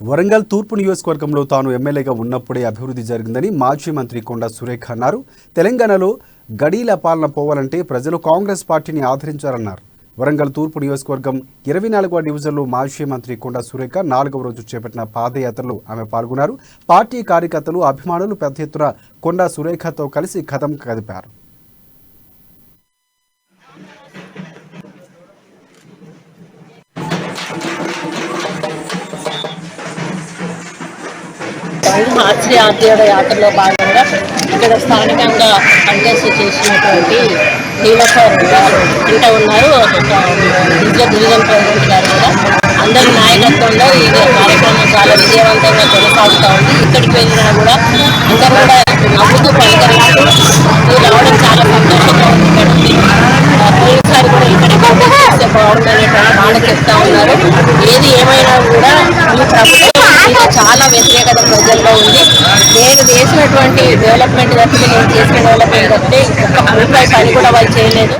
వరంగల్ తూర్పు నియోజకవర్గంలో తాను ఎమ్మెల్యేగా ఉన్నప్పుడే అభివృద్ధి జరిగిందని మాజీ మంత్రి కొండా సురేఖ అన్నారు. తెలంగాణలో గడీల పాలన పోవాలంటే ప్రజలు కాంగ్రెస్ పార్టీని ఆదరించారన్నారు. వరంగల్ తూర్పు నియోజకవర్గం 24వ డివిజన్లో మాజీ మంత్రి కొండా సురేఖ 4వ రోజు చేపట్టిన పాదయాత్రలో ఆమె పాల్గొన్నారు. పార్టీ కార్యకర్తలు, అభిమానులు పెద్ద ఎత్తున కొండా సురేఖతో కలిసి కదం కదిపారు. హాస్య ఆధ్యాయ యాత్రలో భాగంగా ఇక్కడ స్థానికంగా కంటెస్ట్ చేసినటువంటి నీలఫర్ గారు ఇంట ఉన్నారు. డివిజన్ ప్రెసిడెంట్ గారు కూడా అందరి నాయకత్వంలో ఈ కార్యక్రమం చాలా విజయవంతంగా కొనసాగుతూ ఉంది. ఇక్కడికి వెళ్ళినా కూడా అందరూ కూడా నవ్వుతూ పలకరిస్తూ రావడం చాలా సంతోషంగా ఉంది. పోయినసారి కూడా ఇక్కడికి చేస్తే బాగుందనేటువంటి మాట చెప్తా ఉన్నారు. ఏది ఏమైనా కూడా ఈ ప్రభుత్వం చాలా వ్యతిరేకత ప్రజల్లో ఉంది. నేను చేసినటువంటి డెవలప్మెంట్ తప్పితే నేను చేసిన డెవలప్మెంట్ తప్పితే ఒక్క రూపాయి పని కూడా వాళ్ళు చేయలేదు.